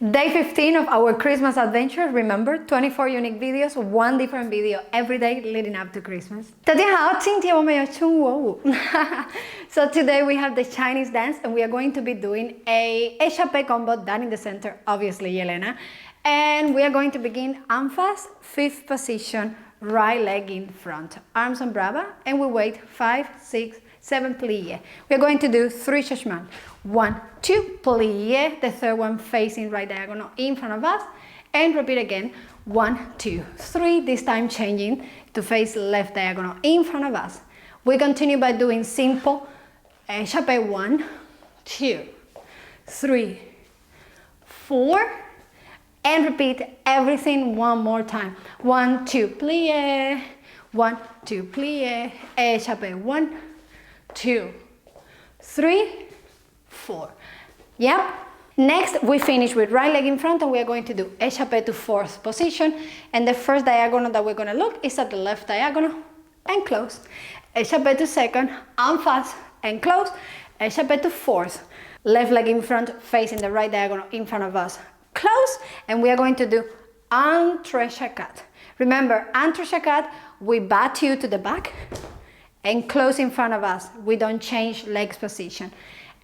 Day 15 of our Christmas adventure. Remember, 24 unique videos, one different video every day leading up to Christmas. 大家好，今天我们要唱国舞。So today we have the Chinese dance and we are going to be doing a echappé combo down in the center, obviously Yelena. And we are going to begin arm fast, 5th position, right leg in front, arms on brava, and we wait 5, 6, 7 plie. We are going to do 3 chachemans. 1, 2, plie, the third one facing right diagonal in front of us, and repeat again. 1, 2, 3, this time changing to face left diagonal in front of us. We continue by doing simple echappé. 1, 2, 3, 4, and repeat everything one more time. 1, 2, plie, 1, 2, plie, echappé. 1, 2, 3, 4. Yep. Next, we finish with right leg in front and we are going to do echappé to 4th position. And the first diagonal that we're going to look is at the left diagonal and close. Echappé to 2nd, arm fast and close. Echappé to 4th, left leg in front facing the right diagonal in front of us. Close, and we are going to do entrechat. Remember, entrechat, we bat you to the back and close in front of us. We don't change legs position.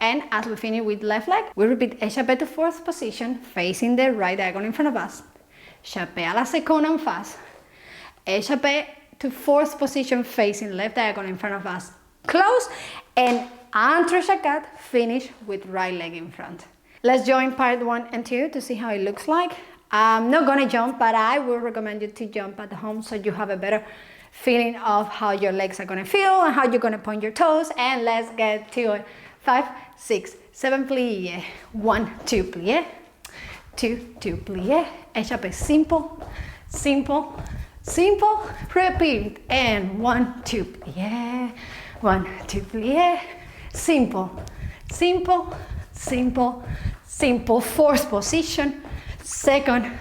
And as we finish with left leg, we repeat echappé to 4th position, facing the right diagonal in front of us. Echappé à la seconde en face. Echappé to 4th position, facing left diagonal in front of us. Close, and entrechat, finish with right leg in front. Let's join part 1 and 2 to see how it looks like. I'm not gonna jump, but I will recommend you to jump at home so you have a better feeling of how your legs are gonna feel and how you're gonna point your toes. And let's get to it. 5, 6, 7 plie, 1, 2 plie, 2, 2 plie, echappé, simple, simple, simple, repeat, and 1, 2 plie, 1, 2 plie, simple, simple, simple, simple, 4th position, 2nd,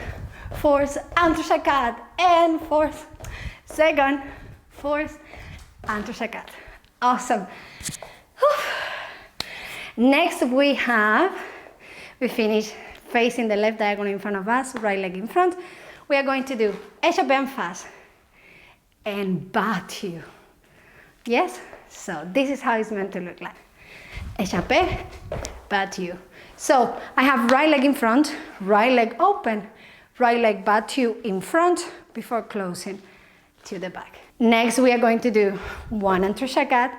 4th, entrechat, and 4th, 2nd, 4th, entrechat. Awesome. Next we finish facing the left diagonal in front of us, right leg in front. We are going to do echappé en face and bat you. Yes? So this is how it's meant to look like. Echappé, bat you. So I have right leg in front, right leg open, right leg bat you in front before closing to the back. Next we are going to do 1 entrechat.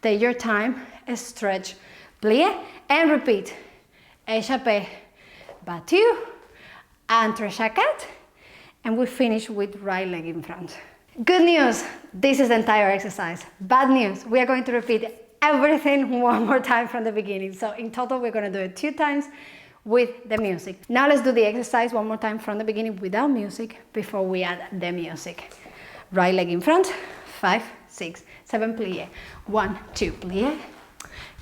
Take your time, stretch, plie, and repeat. Echappé, bat you, entrechat, and we finish with right leg in front. Good news, this is the entire exercise. Bad news, we are going to repeat everything one more time from the beginning. So in total, we're going to do it 2 times with the music. Now let's do the exercise one more time from the beginning without music before we add the music. Right leg in front, 5, 6, 7 plie, 1, 2 plie,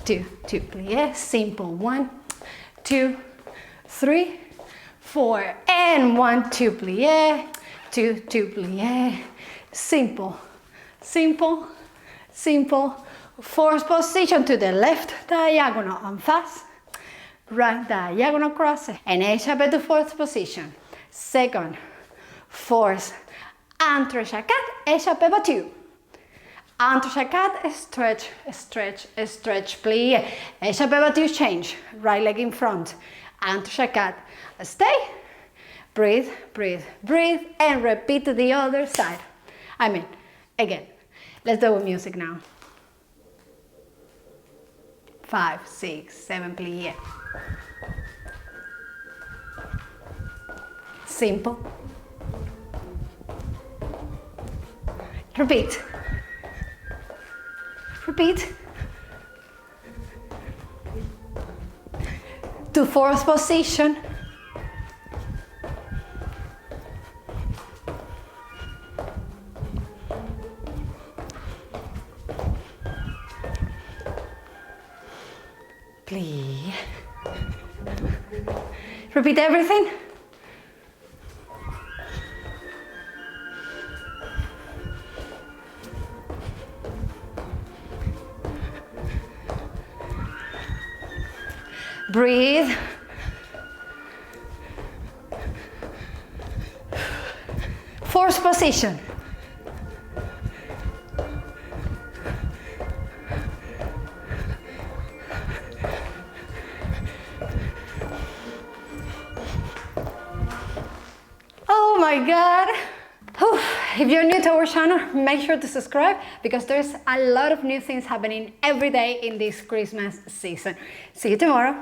2, 2 plie, simple, 1, 2, 3, 4, and 1, 2 plie, 2, 2 plie, simple, simple, simple, 4th position to the left diagonal en face, right diagonal cross, and echappé to 4th position, 2nd, 4th, entrechat, echappé battu. Entrechat, stretch, stretch, stretch, plie, echappé battu, change, right leg in front, entrechat, stay, breathe, breathe, breathe, and repeat to the other side. Again, let's do with music now. 5, 6, 7 plie. Simple. Repeat. Repeat. To 4th position. Plie. Repeat everything. Breathe. Fourth position. Oh my God. Whew. If you're new to our channel, make sure to subscribe because there's a lot of new things happening every day in this Christmas season. See you tomorrow.